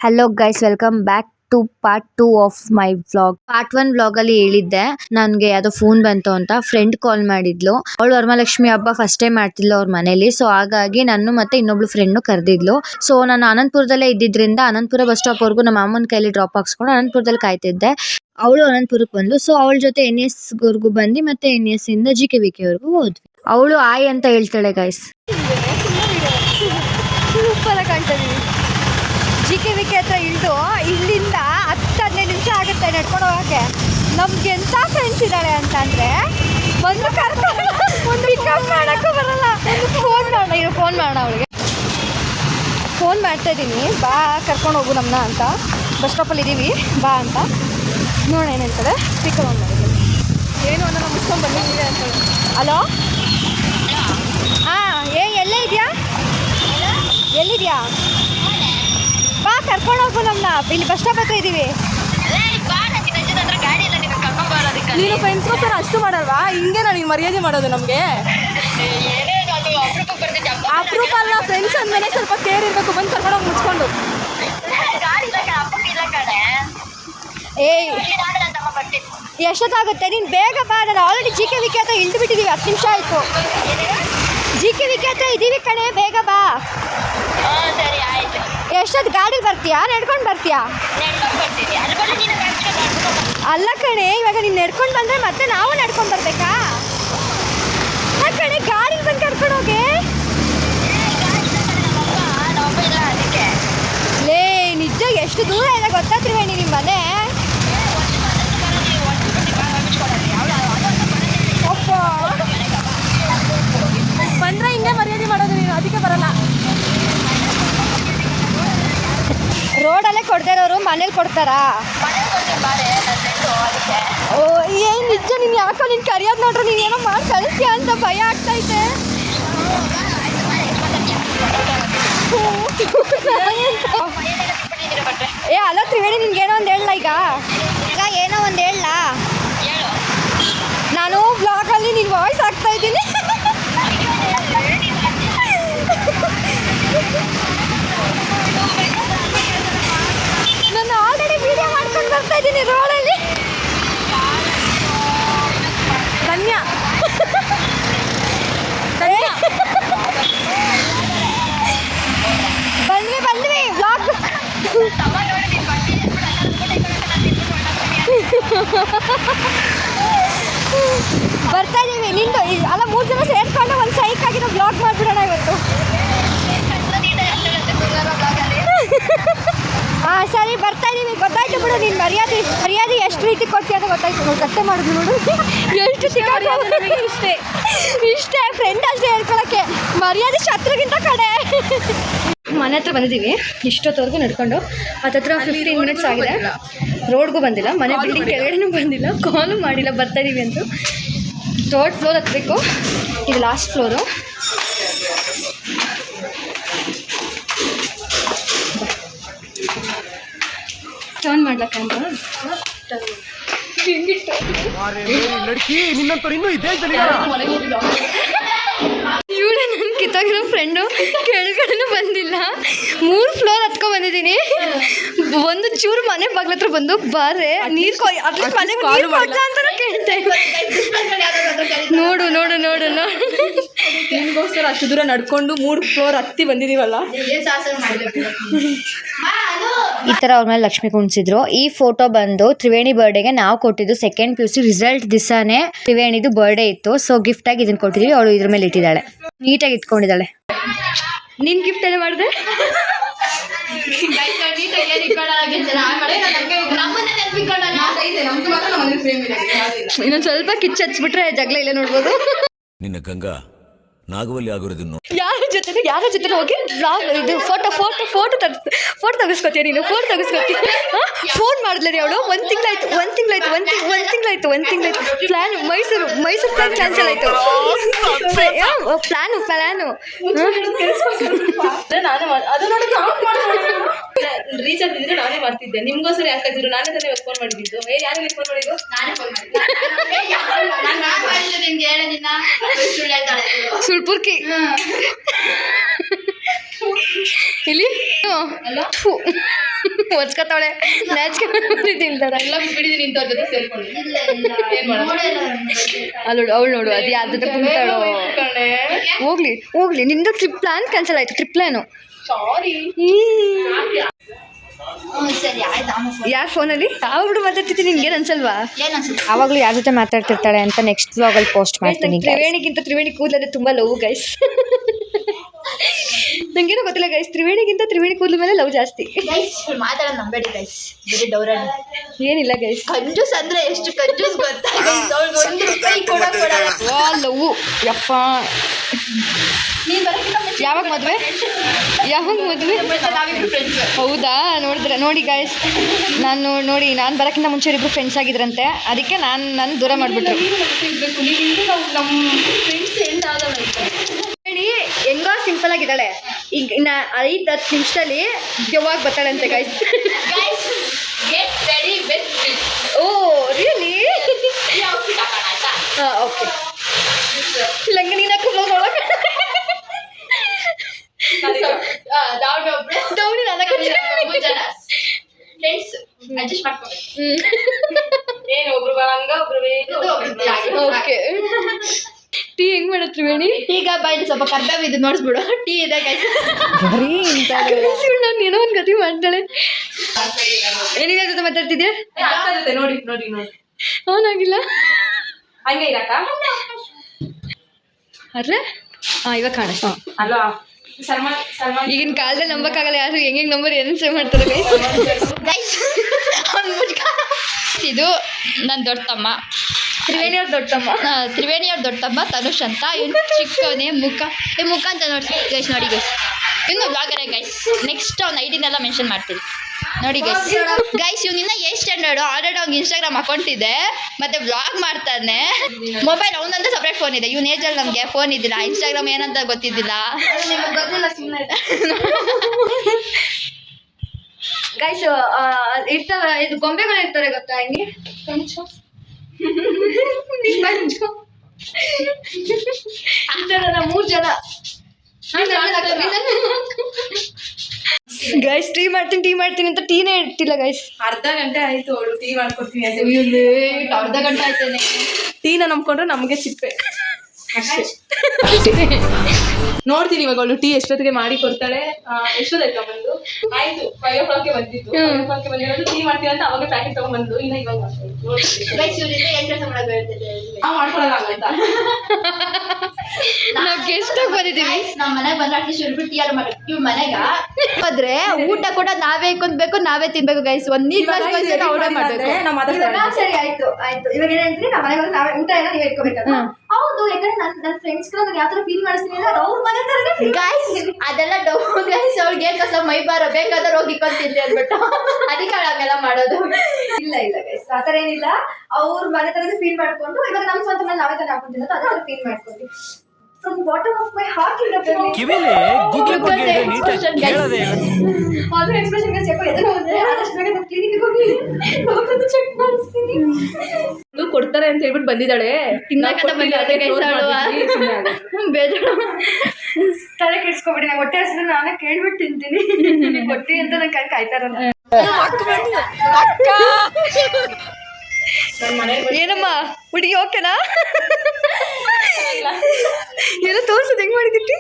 Hello guys, welcome back to part 2 of my vlog. Part 1 vlog ಅಲ್ಲಿ ಹೇಳಿದ್ದೆ ನನ್ಗೆ ಯಾವ್ದೋ ಫೋನ್ ಬಂತು ಅಂತ. ಫ್ರೆಂಡ್ ಕಾಲ್ ಮಾಡಿದ್ಲು. ಅವಳು ವರಮಹಾಲಕ್ಷ್ಮಿ ಹಬ್ಬ ಫಸ್ಟ್ ಟೈಮ್ ಮಾಡ್ತಿದ್ಲು ಅವ್ರ ಮನೇಲಿ. ಸೊ ಹಾಗಾಗಿ ನಾನು ಮತ್ತೆ ಇನ್ನೊಬ್ಳು ಫ್ರೆಂಡ್ ಕರೆದಿದ್ಲು. ಸೊ ನಾನು ಅನಂತಪುರದಲ್ಲೇ ಇದ್ದಿದ್ರಿಂದ ಅನಂತಪುರ ಬಸ್ ಸ್ಟಾಪ್ ವರ್ಗು ನಮ್ಮ ಅಮ್ಮನ ಕೈಲಿ ಡ್ರಾಪ್ ಹಾಕ್ಸ್ಕೊಂಡು ಅನಂತಪುರದಲ್ಲಿ ಕಾಯ್ತಿದ್ದೆ. ಅವಳು ಅನಂತಪುರಕ್ಕೆ ಬಂದ್ಲು. ಸೊ ಅವಳ ಜೊತೆ NS ವರ್ಗು ಬಂದು ಮತ್ತೆ NS ಇಂದ GKVK ವರ್ಗು ಹೋದ್ವಿ. ಅವಳು ಆಯ್ ಅಂತ ಹೇಳ್ತಾಳೆ ಗೈಸ್. GKVK ಹತ್ರ ಇಲ್ಲಿಂದ 10-15 ನಿಮಿಷ ಆಗುತ್ತೆ ನಡ್ಕೊಂಡು ಹೋಗೋಕ್ಕೆ. ನಮ್ಗೆ ಎಂಥ ಫ್ರೆಂಡ್ಸ್ ಇದ್ದಾಳೆ ಅಂತಂದರೆ ಒಂದು ಪಿಕಪ್ ಮಾಡೋಕ್ಕೂ ಬರಲ್ಲ. ಫೋನ್ ಮಾಡೋಣ ಅವಳಿಗೆ. ಫೋನ್ ಮಾಡ್ತಾಯಿದ್ದೀನಿ, ಬಾ ಕರ್ಕೊಂಡು ಹೋಗು ನಮ್ಮನ್ನ ಅಂತ. ಬಸ್ ಸ್ಟಾಪಲ್ಲಿ ಇದ್ದೀವಿ, ಬಾ ಅಂತ. ನೋಡೋಣ ಏನು ಹೇಳ್ತಾರೆ. ಸ್ಪೀಕರ್ ಆನ್ ಮಾಡಿದ್ದೀನಿ. ಏನು ಅನ್ನೋ ಮುಗಿಸ್ಕೊಂಡು ಬಂದಿದ್ದೀವಿ ಅಂತ. ಹಲೋ, ಹಾಂ, ಎಲ್ಲೇ ಇದೆಯಾ? ಎಲ್ಲಿದೆಯಾ? ಬಾ ಕರ್ಕೊಂಡು ಹೋಗು ನಮ್ಮನ್ನ. ಇಲ್ಲಿ ಬಸ್ ಸ್ಟಾಪ್ ಹತ್ರ ಇದ್ದೀವಿ. ನೀನು ಫ್ರೆಂಡ್ಸ್ಗೋಸ್ಕರ ಅಷ್ಟು ಮಾಡಲ್ವಾ? ಹಿಂಗೆ ನೀನು ಮರ್ಯಾದೆ ಮಾಡೋದು ನಮಗೆ. ಅಪ್ರೂಪ ಅಲ್ಲ, ಫ್ರೆಂಡ್ಸ್ ಅಂದಮೇಲೆ ಸ್ವಲ್ಪ ಕೇರ್ ಇರಬೇಕು. ಬಂದು ಕರ್ಕೊಂಡು ಹೋಗಿ ಮುಚ್ಕೊಂಡು. ಎಷ್ಟೊತ್ತಾಗುತ್ತೆ? ನೀನು ಬೇಗ ಬಾ. ನಾನು ಆಲ್ರೆಡಿ GKVK ಹತ್ರ ಇಳಿದು ಬಿಟ್ಟಿದ್ದೀವಿ. 10 ನಿಮಿಷ ಆಯಿತು. GKVK ಹತ್ರ ಇದ್ದೀವಿ ಕಣೆ, ಬೇಗ ಬಾ. ಎಷ್ಟೊತ್ತು ಗಾಡೀಲಿ ಬರ್ತೀಯಾ, ನಡ್ಕೊಂಡು ಬರ್ತೀಯಾ? ಅಲ್ಲ ಕಣೆ, ಇವಾಗ ನೀನು ನಡ್ಕೊಂಡು ಬಂದರೆ ಮತ್ತೆ ನಾವು ನಡ್ಕೊಂಡು ಬರಬೇಕಾ? ಕಣೆ, ಗಾಡೀಲಿ ಬಂದು ಕರ್ಕೊಂಡು ಹೋಗಿ. ಲೇ, ನಿಜ ಎಷ್ಟು ದೂರ ಇದೆ ಗೊತ್ತಾ ತ್ರಿವೇಣಿ ನಿಮ್ಮ ಮನೆ? ಅಪ್ಪ, ಬಂದರೆ ಹಿಂಗೆ ಮರ್ಯಾದೆ ಮಾಡೋದು ನೀನು, ಅದಕ್ಕೆ ಬರಲ್ಲ. ರೋಡಲ್ಲೇ ಕೊಡದೇ ಇರೋರು ಮನೇಲಿ ಕೊಡ್ತಾರಾ? ಓ, ಏನು ನಿಜ? ನೀನು ಯಾಕೋ ನೀನು ಕರೆಯೋದು ನೋಡ್ರೆ ನೀನು ಏನೋ ಮಾಡಿ ಕಳಿಸ್ತೀಯ ಅಂತ ಭಯ ಆಗ್ತೈತೆ. ಅಲ್ಲ ತ್ರಿವೇಣಿ, ನಿನ್ಗೇನೋ ಒಂದು ಹೇಳಲ್ಲ. ಈಗ ಏನೋ ಒಂದು ಹೇಳಲ್ಲ. ನಾನು ಬ್ಲಾಗಲ್ಲಿ ನಿನ್ನ ವಾಯ್ಸ್ ಹಾಕ್ತಾ ಇದ್ದೀನಿ. ನಾನು ಆಲ್ರೆಡಿ ವಿಡಿಯೋ ಮಾಡ್ಕೊಂಡು ಬರ್ತಾ ಇದ್ದೀನಿ ರೋಡಲ್ಲಿ. ಧನ್ಯ ಬಂದ್ವಿ ಬ್ಲಾಗ್ ಬರ್ತಾ ಇದ್ದೀವಿ. ನಿಂದು ಅಲ್ಲ, 3 ಜನ ಸೇರ್ಕೊಂಡು ಒಂದು ಸೈಕ್ ಆಗಿರೋ ಬ್ಲಾಗ್ ಮಾಡಿಬಿಡೋಣ ಇವತ್ತು. ಹಾಂ ಸರಿ, ಬರ್ತಾ ಇದ್ದೀವಿ. ಗೊತ್ತಾಯ್ತು ಬಿಡು. ನೀನು ಮರ್ಯಾದೆ ಎಷ್ಟು ರೀತಿ ಕೊಡ್ತೀಯ ಅಂತ ಗೊತ್ತಾಯ್ತು. ನೋಡಿ, ಕಷ್ಟೇ ಮಾಡಿದ್ವಿ ನೋಡು. ಎಷ್ಟು ಇಷ್ಟೇ ಫ್ರೆಂಡ್ ಅಷ್ಟೇ ಹೇಳ್ಕೊಳಕ್ಕೆ. ಮರ್ಯಾದೆ ಶತ್ರುಗಿಂತ ಕಡೆ. ಮನೆ ಹತ್ರ ಬಂದಿದ್ದೀವಿ. ಇಷ್ಟೊತ್ತವರೆಗೂ ನಡ್ಕೊಂಡು ಹತ್ತತ್ರ 15 ಮಿನಿಟ್ಸ್ ಆಗಿದೆ. ರೋಡ್ಗೂ ಬಂದಿಲ್ಲ, ಮನೆ ಬಿಲ್ಡಿಂಗ್ ಕೆಳಗಡೆನೂ ಬಂದಿಲ್ಲ, ಕಾಲು ಮಾಡಿಲ್ಲ. ಬರ್ತಾ ಇದ್ದೀವಿ ಅಂತ 3rd ಫ್ಲೋರ್ ಹತ್ತಬೇಕು. ಇದು ಲಾಸ್ಟ್ ಫ್ಲೋರು. ಟರ್ನ್ ಮಾಡ್ಲಕ್ಕ ಅಂತ ಇವಳು ನನ್ನ ಕಿತ್ತಾಗಿರೋ ಫ್ರೆಂಡು ಕೆಳಗಡೆನೂ ಬಂದಿಲ್ಲ. 3 ಫ್ಲೋರ್ ಹತ್ಕೊಂಡು ಬಂದಿದ್ದೀನಿ. ಒಂದು ಚೂರು ಮನೆ ಬಾಗ್ಲ ಹತ್ರ ಬಂದು ಬಾರೆ ನೀರು ಮನೆಗೆ ನೀರು ಕೊಡ್ತಾ ಅಂತಾನೆ ಕೇಳ್ತಾ ಇದ್ದೆ. ನೋಡು ನೋಡು ನೋಡು ನೋಡು, ನಿಮಗೋಸ್ಕರ ಅಷ್ಟು ದೂರ ನಡ್ಕೊಂಡು 3 ಫ್ಲೋರ್ ಹತ್ತಿ ಬಂದಿದ್ದೀವಲ್ಲ. ಈ ಥರ ಅವ್ರ ಮೇಲೆ ಲಕ್ಷ್ಮಿ ಕುಣಿಸಿದ್ರು. ಈ ಫೋಟೋ ಬಂದು ತ್ರಿವೇಣಿ ಬರ್ಡೇಗೆ ನಾವು ಕೊಟ್ಟಿದ್ದು. 2nd PUC ರಿಸಲ್ಟ್ ದಿವಸನೇ ತ್ರಿವೇಣಿದು ಬರ್ಡೇ ಇತ್ತು. ಸೊ ಗಿಫ್ಟ್ ಆಗಿ ಇದನ್ನು ಕೊಟ್ಟಿದ್ವಿ. ಅವಳು ಇದ್ರ ಮೇಲೆ ಇಟ್ಟಿದ್ದಾಳೆ, ನೀಟಾಗಿ ಇಟ್ಕೊಂಡಿದ್ದಾಳೆ. ನೀನು ಗಿಫ್ಟ್ ಎಲ್ಲ ಮಾಡಿದೆ? ಇನ್ನೊಂದು ಸ್ವಲ್ಪ ಕಿಚ್ಚು ಹಚ್ಬಿಟ್ರೆ ಜಗಳ ಇಲ್ಲ ನೋಡ್ಬೋದು. ನಿನ್ನ ಗಂಗಾ ನಾಗವಲ್ಲಿ ಆಗಿರೋದನ್ನು ಯಾರ ಜೊತೆ ಹೋಗಿ ಬ್ಲಾಗ್ ಇದು ಫೋಟೋ ತೆಗಿಸ್ಕೊತೀಯ ನೀನು. ಫೋನ್ ತೆಗಿಸ್ಕೊತೀಯ. ಫೋನ್ ಮಾಡಿದ್ಲಿ ಅವಳು. ಒಂದು ತಿಂಗಳಾಯ್ತು ಪ್ಲಾನ್ ಮೈಸೂರು ಪ್ಲಾನ್ ಕ್ಯಾನ್ಸಲ್ ಆಯಿತು. ಪ್ಲಾನು ರೀಚಾರ್ಜ್ ಇದ್ರೆ ನಾನೇ ಮಾಡ್ತಿದ್ದೆ. ನಿಮ್ಗೋಸ್ಕರ ಯಾಕಾದ್ರು ನಾನೇ ತಾನೇ ಫೋನ್ ಮಾಡಿದ್ದು. ಯಾರು ಫೋನ್ ಮಾಡಿದ್ದು? ಸುಳ್ಪುರ್ಕಿ ಇಲ್ಲಿ ಒಚ್ಕೊತಾವಳೆ ನಾಚ್ಕೊಂಡಿದ್ದಿಲ್ದಾರ ಎಲ್ಲ ಬಿಟ್ಟಿದ್ದೀನಿ ಇಂಥವ್ರ ಜೊತೆ ಸೇರ್ಕೊಂಡು ಏನ್ ಅವಳು ನೋಡು ಅದು ಯಾರ ಜೊತೆ ಕುಂತಾಳೋ ಹೋಗ್ಲಿ ನಿಂದು ಟ್ರಿಪ್ ಪ್ಲಾನ್ ಕ್ಯಾನ್ಸಲ್ ಆಯ್ತು ಟ್ರಿಪ್ ಪ್ಲಾನು ಸಾರಿ. ಯಾರ ಫೋನಲ್ಲಿ ಹುಡುಗ ಮಾತಾಡ್ತಿದ್ದೀನಿ ನಿನ್ಗೆ ಅನ್ಸಲ್ವಾ ಅವಾಗಲೂ ಯಾರ ಜೊತೆ ಮಾತಾಡ್ತಿರ್ತಾಳೆ ಅಂತ ನೆಕ್ಸ್ಟ್ ವ್ಲಾಗಲ್ಲಿ ಪೋಸ್ಟ್ ಮಾಡ್ತೀನಿ. ತ್ರಿವೇಣಿಗಿಂತ ಕೂದಲೇ ತುಂಬ ಲವ್ ಗೈಸ್. ನಂಗೇನೋ ಗೊತ್ತಿಲ್ಲ ಗೈಸ್, ತ್ರಿವೇಣಿ ಕೂದಲ ಮೇಲೆ ಲವ್ ಜಾಸ್ತಿ. ಮಾತಾಡೋದು ನಂಬೇಡಿ ಗೈಸ್, ಬರೀ ಡೌರನ್ ಏನಿಲ್ಲ ಗೈಸ್. ಕಂಜೂಸ್ ಅಂದ್ರೆ ಎಷ್ಟು ಕಂಜೂಸ್ ಗೊತ್ತಾ, ₹1 ಕೂಡ ಕೊಡಲ್ಲ. ಲವ್ ಯಪ್ಪ. ಯಾವಾಗ ಮದುವೆ ಹೌದಾ? ನೋಡಿ ಗಾಯ್ಸ್, ನಾನು ಬರೋಕ್ಕಿಂತ ಮುಂಚೆ ಇಬ್ಬರು ಫ್ರೆಂಡ್ಸ್ ಆಗಿದ್ರಂತೆ, ಅದಕ್ಕೆ ನಾನು ದೂರ ಮಾಡಿಬಿಟ್ರು. ಹೇಳಿ ಹೆಂಗೋ ಸಿಂಪಲ್ ಆಗಿದ್ದಾಳೆ, ಈಗ ಇನ್ನು 5-10 ನಿಮಿಷದಲ್ಲಿ ಯಾವಾಗ ಬರ್ತಾಳಂತೆ ಗಾಯ್ಸ್. Oh really? ಹಾಂ ಓಕೆ. ಲಂಗ ನೀನು ಹಾಕೊಂಡು ಓಕೆ. ಟೀ ಹೆಂಗ್ ಮಾಡತ್ರಿ ವೇಣಿ? ಈಗ ಬಾಯಿ ಸ್ವಲ್ಪ ಕರ್ಬೇವು ಇದು ನೋಡಿಸ್ಬಿಡು, ಟೀ ಇದೆ ಗೈಸ್. ನಾನು ಏನೋ ಒಂದು ಗತಿ ಮಾಡ್ತಾಳೆ. ಏನಿದೆ ಜೊತೆ ಮಾತಾಡ್ತಿದ್ಯಾ? ನೋಡಿ ಅವನಾಗಿಲ್ಲ ಹಂಗೆ ಇರಕ್ಕ. ಅರ್ರೆ ಇವಾಗ ಕಾಣಿಸ್ತಾ ಅಲ್ವಾ? ಸಲ್ಮಾನ್ ಈಗಿನ ಕಾಲದಲ್ಲಿ ನಂಬಕ್ಕಾಗಲ್ಲ, ಯಾರು ಹೆಂಗೆ ನಂಬರ್ ಏನೇನು ಸೇವ್ ಮಾಡ್ತಾರೆ ಗೈಸ್. ಇದು ನನ್ನ ದೊಡ್ಡ ತಮ್ಮ, ತ್ರಿವೇಣಿಯವ್ರ ದೊಡ್ಡ ತಮ್ಮ ತನುಷ್ ಅಂತ. ಇವ್ನು ಚಿಕ್ಕವನೇ, ಮುಖ ಅಂತ ನೋಡಿ ಗೈಸ್. ಇನ್ನು ಬ್ಲಾಗರೇ ಗೈಸ್. ನೆಕ್ಸ್ಟ್ ಅವ್ನು ಐಡಿನೆಲ್ಲ ಮೆನ್ಷನ್ ಮಾಡ್ತೀನಿ ನೋಡಿ ಗೈಸ್. ಇವ್ನಿನ್ನ 8th standard. ಆಲ್ರೆಡಿ ಅವ್ನಿಗೆ ಇನ್ಸ್ಟಾಗ್ರಾಮ್ ಅಕೌಂಟ್ ಇದೆ, ಮತ್ತೆ ವ್ಲಾಗ್ ಮಾಡ್ತಾನೆ. ಮೊಬೈಲ್ ಅವನಂತ ಸಪ್ರೇಟ್ ಫೋನ್ ಇದೆ. ಇವ್ನ ಏಜಲ್ಲಿ ನಮಗೆ ಫೋನ್ ಇದ್ದಿಲ್ಲ, ಇನ್ಸ್ಟಾಗ್ರಾಮ್ ಏನಂತ ಗೊತ್ತಿದ್ದಿಲ್ಲ ಗೈಸ್. ಇರ್ತಾವ ಇದು ಗೊಂಬೆಗಳು ಇರ್ತಾರೆ ಗೊತ್ತಾ, ಹಿಂಗೆ ಇರ್ತಾರಲ್ಲ 3 ಜನ. ಗೈಸ್ ಟೀ ಮಾಡ್ತೀನಿ ಅಂತ ಟೀನೇ ಇಟ್ಟಿಲ್ಲ ಗೈಸ್. ಅರ್ಧ ಗಂಟೆ ಆಯ್ತು ಅವಳು ಟೀ ಮಾಡ್ಕೊಡ್ತೀನಿ ಅಂತ. ಅರ್ಧ ಗಂಟೆ ಆಯ್ತೇನೆ. ಟೀನ ನಂಬ್ಕೊಂಡ್ರೆ ನಮಗೆ ಚಿಪ್ಪೆ. ನೋಡ್ತೀನಿ ಇವಾಗ ಅವಳು ಟೀ ಎಷ್ಟೊತ್ತಿಗೆ ಮಾಡಿ ಕೊಡ್ತಾಳೆ. ಎಷ್ಟೊತ್ತಾಯ್ತು ಬಂದು? ಆಯ್ತು 5 o'clock ಬಂದಿದ್ದು. 5 o'clock ಬಂದಿರೋದು ಟೀ ಮಾಡ್ತೀನಿ ಅಂತ ಅವಾಗ ಪ್ಯಾಕೆಟ್ ತಗೊಂಡ್ಬಂದು ಇವಾಗ ನಾವು ಮಾಡ್ಕೊಳಲ್ಲ ಅಂತ. ನಾವು ಗೆಸ್ಟ್ ಆಗಿ ಬಂದಿದ್ದೀವಿ. ನಮ್ಮ ಮನೆಗೆ ಬಂದ್ರೆ ಅಟ್ಲೀಸ್ಟ್ ಇವ್ರು ಟೀ ಆರು ಮಾಡಿ ಇವ್ ಮನೆಗ ಹೋದ್ರೆ ಊಟ ಕೂಡ ನಾವೇ ಇಕ್ಕೊಂಡ್ಬೇಕು, ನಾವೇ ತಿನ್ಬೇಕು ಗೈಸ್. ಒಂದ್ ನೀರ್ ಅವರೇ ಮಾಡ್ಬೇಕು. ಸರಿ ಆಯ್ತು. ಇವಾಗ ಏನಂದ್ರೆ ನಮ್ಮ ಮನೆಗೆ ನಾವೇ ಊಟ ಎಲ್ಲ ನೀವೇ ಇಟ್ಕೋಬೇಕಲ್ಲ. ಹೌದು, ಯಾಕಂದ್ರೆ ನನ್ನ ಫ್ರೆಂಡ್ಸ್ ನಾನು ಯಾವ ತರ ಫೀಲ್ ಮಾಡಿಸ್ತೀನಿ ಅಂದ್ರೆ ಅವ್ರ ಮನೆ ತರನೇ ಗೈಸ್. ಅದೆಲ್ಲ ಡೌ ಗೈಸ್. ಅವ್ಳಿಗೆ ಏನ್ ಕಸ ಮೈ ಬಾರ ಬೇಕಾದ್ರೆ ಹೋಗಿ ಇಕ್ಕೊಂತಿದ್ದೆ ಅಂದ್ಬಿಟ್ಟು ಅದಕ್ಕೆ ಅವಳಾಗೆಲ್ಲ ಮಾಡೋದು. ಇಲ್ಲ ಗೈಸ್, ಆ ಥರ ಏನಿಲ್ಲ. ಅವ್ರ ಮನೆ ತರನೇ ಫೀಲ್ ಮಾಡ್ಕೊಂಡು ಇವಾಗ ನಮ್ಮ ಸ್ವಂತ ಮನೆ ನಾವೇ ತಾನೇ ಹಾಕೊಂತೀನಿ ಅಂತ ಅವ್ರು ಫೀಲ್ ಮಾಡ್ಕೊಂಡು from bottom of my heart ಇಂದ ಕಿವಿಲಿ ಗುಗ್ಗೆ ಬಗ್ಗೆ ನೀಟಾಗಿ ಕೇಳದೆ ಆದ್ರೆ ಎಕ್ಸ್ಪ್ರೆಷನ್ ಚೆಕ್ ಎದುರು ಹೋದ್ರೆ ಆದಷ್ಟು ಬೇಗ ನಾನು ಕ್ಲಿನಿಕ್ಗೆ ಹೋಗಿ ಡಾಕ್ಟರ್ ಚೆಕ್ ಮಾಡಿಸ್ತೀನಿ. ಕೊಡ್ತಾರೆ ಅಂತ ಹೇಳ್ಬಿಟ್ಟು ಬಂದಿದ್ದಾಳೆ. ತಿನ್ನಕಂತ ಬಂದಿದ್ದಾಳೆ ಬೇಜಾರು. ತಲೆ ಕೆಡ್ಸ್ಕೊಬಿಡಿ. ನಂಗೆ ಹೊಟ್ಟೆ ಹಸಿರು ನಾನೇ ಕೇಳ್ಬಿಟ್ಟು ತಿಂತೀನಿ. ನೀವು ಕೊಡ್ತೀನಿ ಅಂತ ನಂಗೆ ಕಾಯ್ತಾರಲ್ಲ. ಏನಮ್ಮ ಹುಡುಗಿ ಓಕೆನಾ? ಏನೋ ತೋರ್ಸೋದು ಹೆಂಗ್ ಮಾಡಿದಿಟ್ಟಿ?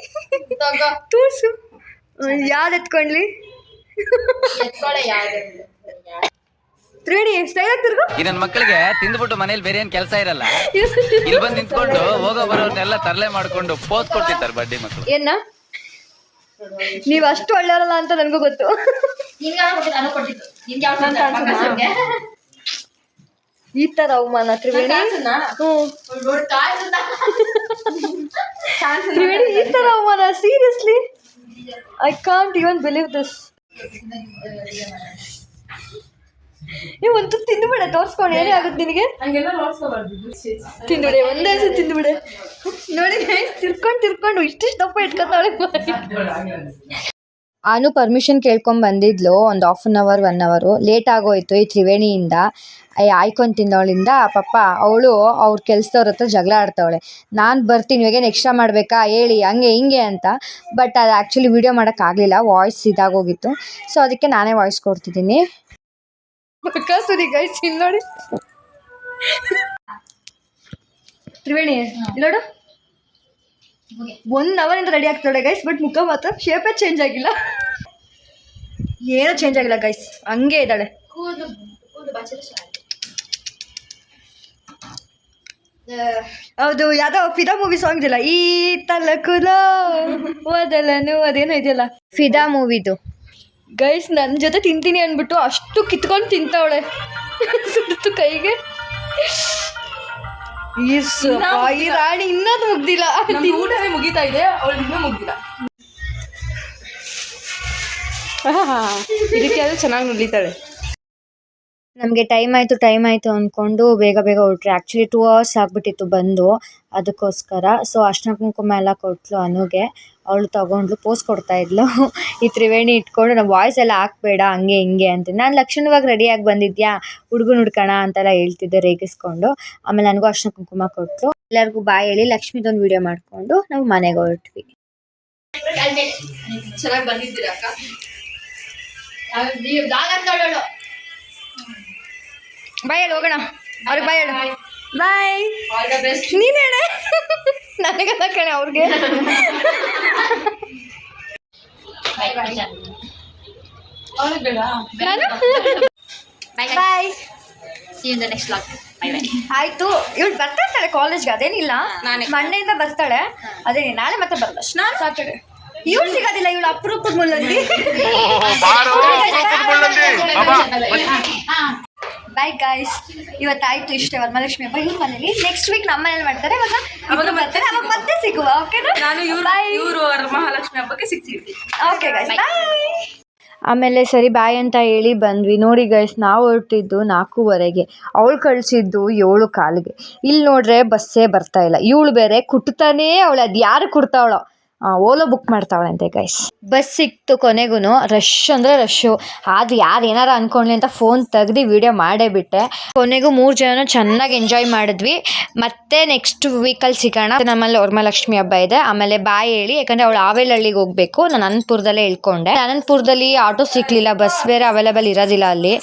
ತೋರ್ಸು. ಯಾವ್ದು ಎತ್ಕೊಂಡ್ಲಿ? ತ್ರಿವೇಣಿ ಸ್ಟೈಲ್ ಆಗ್ತಿರ್ಗು. ಈ ನನ್ನ ಮಕ್ಕಳಿಗೆ ತಿಂದ್ಬಿಟ್ಟು ಮನೇಲಿ ಬೇರೆ ಏನ್ ಕೆಲಸ ಇರಲ್ಲ, ಇಲ್ಲಿ ಬಂದು ನಿಂತ್ಕೊಂಡು ಹೋಗೋ ಬರೋರ್ನೆಲ್ಲ ತರಲೆ ಮಾಡ್ಕೊಂಡು ಪೋಸ್ ಕೊಡ್ತಿರ್ತಾರೆ ಬಡ್ಡಿ ಮಕ್ಕಳು. ಏನ ನೀವ್ ಅಷ್ಟು ಒಳ್ಳೆಯವರಲ್ಲ ಅಂತ ನನ್ಗೂ ಗೊತ್ತು. ಈ ತರ ಅವಮಾನ ತ್ರಿವೇಣಿ. ತ್ರಿವೇಣಿ ಈ ತರ ಅವಮಾನ, seriously I can't even believe this. ನೀವು ಒಂದು ತಿಂದುಬಿಡೆ, ತೋರ್ಸ್ಕೊಂಡು ಏನೇ ಆಗುತ್ತೆ ನಿನಗೆ. ತಿಂದುಬಿಡೆ, ಒಂದೇ ಸಲ ತಿಂದುಬಿಡೆ. ನೋಡಿ ತಿರ್ಕೊಂಡು ಇಷ್ಟಿಷ್ಟು ದಪ್ಪ ಇಟ್ಕೊತಾಳೆ. ಆನು ಪರ್ಮಿಷನ್ ಕೇಳ್ಕೊಂಡು ಬಂದಿದ್ಲು ಒಂದು 1/2 hour 1 hour ಲೇಟ್ ಆಗೋಯ್ತು ಈ ತ್ರಿವೇಣಿಯಿಂದ ಆಯ್ಕೊಂಡು ತಿನ್ನೋಳಿಂದ ಪಾಪ ಅವಳು ಅವ್ರ ಕೆಲ್ಸದವ್ರ ಹತ್ರ ಜಗಳ ಆಡ್ತಾವಳೆ. ನಾನು ಬರ್ತೀನಿ ಇವಾಗೇನು ಎಕ್ಸ್ಟ್ರಾ ಮಾಡಬೇಕಾ ಹೇಳಿ ಹಂಗೆ ಹಿಂಗೆ ಅಂತ. ಬಟ್ ಅದು ಆ್ಯಕ್ಚುಲಿ ವೀಡಿಯೋ ಮಾಡೋಕ್ಕಾಗಲಿಲ್ಲ, ವಾಯ್ಸ್ ಇದಾಗೋಗಿತ್ತು. ಸೊ ಅದಕ್ಕೆ ನಾನೇ ವಾಯ್ಸ್ ಕೊಡ್ತಿದ್ದೀನಿ. ಬಕಾಸುರಿ ಗೈಸ್ ಇಲ್ಲಿ ನೋಡಿ ತ್ರಿವೇಣಿ ನೋಡು 1 hour ಇಂದ ರೆಡಿ ಆಗ್ತಾಳೆ ಗೈಸ್. ಬಟ್ ಮುಖ ಮಾತ್ರ ಶೇಪೇ ಚೇಂಜ್ ಆಗಿಲ್ಲ, ಏನೂ ಚೇಂಜ್ ಆಗಿಲ್ಲ ಗೈಸ್, ಹಂಗೆ ಇದ್ದಾಳೆ. ಹೌದು, ಯಾವುದೋ ಫಿದಾ ಮೂವಿ ಸಾಂಗ್ ಇದೆಯಲ್ಲ, ಈ ತಲಕುಲ ಓದಲನು ಅದೇನೋ ಇದೆಯಲ್ಲ ಫಿದಾ ಮೂವಿದು. ಗೈಸ್ ನನ್ನ ಜೊತೆ ತಿಂತೀನಿ ಅಂದ್ಬಿಟ್ಟು ಅಷ್ಟು ಕಿತ್ಕೊಂಡು ತಿಂತವಳೆ ಸುಡ್ತು ಕೈಗೆ. ಈ ರಾಣಿ ಇನ್ನದು ಮುಗ್ದಿಲ್ಲ, ಊಟವೇ ಮುಗಿತಾ ಇದೆ, ಅವಳು ಇನ್ನೂ ಮುಗ್ದಿಲ್ಲ. ಇದಕ್ಕೆ ಅದು ಚೆನ್ನಾಗಿ ನುಲಿತಾಳೆ. ನಮಗೆ ಟೈಮ್ ಆಯಿತು ಅಂದ್ಕೊಂಡು ಬೇಗ ಹೊರಟ್ರೆ. ಆ್ಯಕ್ಚುಲಿ 2 hours ಆಗಿಬಿಟ್ಟಿತ್ತು ಬಂದು, ಅದಕ್ಕೋಸ್ಕರ. ಸೊ ಅರ್ಶಿನ ಕುಂಕುಮ ಎಲ್ಲ ಕೊಟ್ಟಲು ಅನುಗೆ, ಅವಳು ತೊಗೊಂಡ್ಲು, ಪೋಸ್ ಕೊಡ್ತಾ ಇದ್ಲು. ಈ ತ್ರಿವೇಣಿ ಇಟ್ಕೊಂಡು ನಮ್ಮ ವಾಯ್ಸ್ ಎಲ್ಲ ಹಾಕ್ಬೇಡ ಹಂಗೆ ಹಿಂಗೆ ಅಂತ. ನಾನು ಲಕ್ಷಣವಾಗಿ ರೆಡಿಯಾಗಿ ಬಂದಿದ್ಯಾ ಹುಡುಗನ ಹುಡ್ಕೋಣ ಅಂತೆಲ್ಲ ಹೇಳ್ತಿದ್ದೆ ರೇಗಿಸ್ಕೊಂಡು. ಆಮೇಲೆ ನನಗೂ ಅರ್ಶಿನ ಕುಂಕುಮ ಕೊಟ್ಟಲು. ಎಲ್ಲರಿಗೂ ಬಾಯ್ ಹೇಳಿ ಲಕ್ಷ್ಮಿದೊಂದು ವಿಡಿಯೋ ಮಾಡಿಕೊಂಡು ನಾವು ಮನೆಗೆ ಹೊರಟ್ವಿ. ಚೆನ್ನಾಗಿ ಬಂದಿದ್ದೀರಾ ಅಕ್ಕ? ಬಾಯ್ ಹೇಳು ಹೋಗೋಣ, ಅವ್ರಿಗೆ ಬಾಯ್ ಹೇಳು. ಬಾಯ್. ನೀನು ಹೇಳೆ, ನನಗಲ್ಲ ಕಣೆ ಅವ್ರಿಗೆ. ಬಾಯ್. ಆಯ್ತು, ಇವಳು ಬರ್ತಾ ಇರ್ತಾಳೆ ಕಾಲೇಜ್ಗೆ, ಅದೇನಿಲ್ಲ. ಮಂಡೆಯಿಂದ ಬರ್ತಾಳೆ, ಅದೇ ನಾಳೆ ಮತ್ತೆ ಬರಲ್ಲ. ಸಾಟರ್ಡೆ ಇವಳು ಸಿಗೋದಿಲ್ಲ, ಇವಳು ಅಪರೂಪದ ಮುಳ್ಳಂದಿ. ಬಾಯ್ ಗಾಯ್ಸ್, ಇವತ್ತಾಯ್ತು ಇಷ್ಟೇ ವರಮಹಾಲಕ್ಷ್ಮಿ ಹಬ್ಬ ಇವ್ರ ಮನೇಲಿ. ನೆಕ್ಸ್ಟ್ ವೀಕ್ ನಮ್ಮ ಮನೇಲಿ ಮಾಡ್ತಾರೆ, ಅವಾಗ ಮತ್ತೆ ಸಿಗುವ. ಓಕೆನಾ? ನಾನು ಇವರು ವರಮಹಾಲಕ್ಷ್ಮಿ ಹಬ್ಬಕ್ಕೆ ಸಿಗ್ತೀವಿ. ಓಕೆ ಗೈಸ್, ಬಾಯ್. ಆಮೇಲೆ ಸರಿ ಬಾಯ್ ಅಂತ ಹೇಳಿ ಬಂದ್ವಿ. ನೋಡಿ ಗೈಸ್, ನಾವು ಹೊರಟಿದ್ದು 4:15, ಅವಳು ಕಳಿಸಿದ್ದು 7:15. ಇಲ್ಲಿ ನೋಡ್ರೆ ಬಸ್ಸೇ ಬರ್ತಾ ಇಲ್ಲ. ಇವಳು ಬೇರೆ ಕುಟ್ತಾನೇ ಅವಳು, ಅದು ಯಾರು ಕುಡ್ತಾವಳೋ. ಓಲೋ ಬುಕ್ ಮಾಡ್ತಾವಳಂತೆ ಗೈಸ್. ಬಸ್ ಸಿಕ್ತು ಕೊನೆಗೂ. ರಶ್ ಅಂದರೆ ರಶ್ಶು. ಅದು ಯಾರು ಏನಾರು ಅಂದ್ಕೊಂಡ್ಲಿ ಅಂತ ಫೋನ್ ತೆಗ್ದು ವಿಡಿಯೋ ಮಾಡೇ ಬಿಟ್ಟೆ. ಕೊನೆಗೂ 3 ಜನ ಚೆನ್ನಾಗಿ ಎಂಜಾಯ್ ಮಾಡಿದ್ವಿ. ಮತ್ತೆ ನೆಕ್ಸ್ಟ್ ವೀಕಲ್ಲಿ ಸಿಗೋಣ. ನಮ್ಮಲ್ಲಿ ವರಮಹಾಲಕ್ಷ್ಮಿ ಹಬ್ಬ ಇದೆ. ಆಮೇಲೆ ಬಾಯ್ ಹೇಳಿ, ಯಾಕಂದರೆ ಅವಳು ಆವೇಲಹಳ್ಳಿಗೆ ಹೋಗಬೇಕು. ನಾನು ಅನಂತಪುರದಲ್ಲೇ ಇಳ್ಕೊಂಡೆ. ಅನಂತಪುರದಲ್ಲಿ ಆಟೋ ಸಿಕ್ಕಲಿಲ್ಲ, ಬಸ್ ಬೇರೆ ಅವೈಲೇಬಲ್ ಇರೋದಿಲ್ಲ ಅಲ್ಲಿ.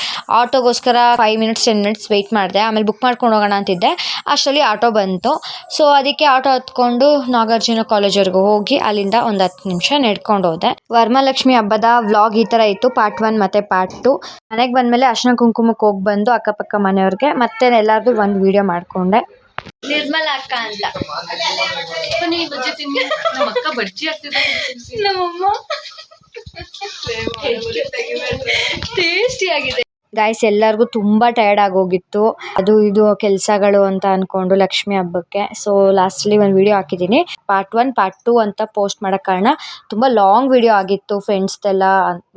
ಆಟೋಗೋಸ್ಕರ 5 minutes 10 minutes ವೆಯ್ಟ್ ಮಾಡಿದೆ. ಆಮೇಲೆ ಬುಕ್ ಮಾಡ್ಕೊಂಡು ಹೋಗೋಣ ಅಂತಿದ್ದೆ, ಅಷ್ಟರಲ್ಲಿ ಆಟೋ ಬಂತು. ಸೊ ಅದಕ್ಕೆ ಆಟೋ ಹತ್ಕೊಂಡು ನಾಗಾರ್ಜುನ ಕಾಲೇಜ್ವರೆಗೂ ಹೋಗಿ ಅಲ್ಲಿಂದ ಒಂದು 10 ನಿಮಿಷ ನಡ್ಕೊಂಡು ಹೋದೆ. ವರಮಹಾಲಕ್ಷ್ಮಿ ಹಬ್ಬದ ವ್ಲಾಗ್ ಈ ಥರ ಇತ್ತು, ಪಾರ್ಟ್ 1 ಮತ್ತು ಪಾರ್ಟ್ 2. ಮನೆಗೆ ಬಂದಮೇಲೆ ಅರ್ಶಿನ ಕುಂಕುಮಕ್ಕೆ ಹೋಗಿ ಬಂದು ಅಕ್ಕಪಕ್ಕ ಮನೆಯವ್ರಿಗೆ ಮತ್ತೆ ಎಲ್ಲರಿಗೂ ಒಂದು ವಿಡಿಯೋ ಮಾಡಿಕೊಂಡೆ. ನಿರ್ಮಲ ಅಕ್ಕ ಅಂತ ನಮ್ಮಮ್ಮ ಟೇಸ್ಟಿ ಆಗಿದೆ. ಗಾಯ್ಸ್, ಎಲ್ಲರಿಗೂ ತುಂಬ ಟಯರ್ಡ್ ಆಗೋಗಿತ್ತು, ಅದು ಇದು ಕೆಲಸಗಳು ಅಂತ ಅಂದ್ಕೊಂಡು ಲಕ್ಷ್ಮಿ ಹಬ್ಬಕ್ಕೆ. ಸೊ ಲಾಸ್ಟಲ್ಲಿ ಒಂದು ವಿಡಿಯೋ ಹಾಕಿದ್ದೀನಿ, ಪಾರ್ಟ್ 1 ಪಾರ್ಟ್ 2 ಅಂತ ಪೋಸ್ಟ್ ಮಾಡೋಕ್ಕೆ ಕಾರಣ ತುಂಬ ಲಾಂಗ್ ವಿಡಿಯೋ ಆಗಿತ್ತು. ಫ್ರೆಂಡ್ಸ್ದೆಲ್ಲ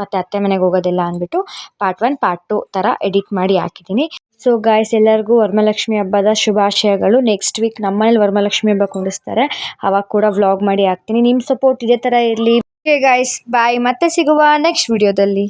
ಮತ್ತು ಅತ್ತೆ ಮನೆಗೆ ಹೋಗೋದೆಲ್ಲ ಅಂದ್ಬಿಟ್ಟು ಪಾರ್ಟ್ 1 ಪಾರ್ಟ್ 2 ಥರ ಎಡಿಟ್ ಮಾಡಿ ಹಾಕಿದ್ದೀನಿ. ಸೊ ಗಾಯ್ಸ್, ಎಲ್ಲರಿಗೂ ವರಮಹಾಲಕ್ಷ್ಮಿ ಹಬ್ಬದ ಶುಭಾಶಯಗಳು. ನೆಕ್ಸ್ಟ್ ವೀಕ್ ನಮ್ಮನೇಲಿ ವರಮಹಾಲಕ್ಷ್ಮಿ ಹಬ್ಬ ಕುಂಡಿಸ್ತಾರೆ, ಅವಾಗ ಕೂಡ ವ್ಲಾಗ್ ಮಾಡಿ ಹಾಕ್ತೀನಿ. ನಿಮ್ಮ ಸಪೋರ್ಟ್ ಇದೇ ಥರ ಇರಲಿ. ಓಕೆ ಗಾಯ್ಸ್, ಬಾಯ್. ಮತ್ತೆ ಸಿಗುವ ನೆಕ್ಸ್ಟ್ ವಿಡಿಯೋದಲ್ಲಿ.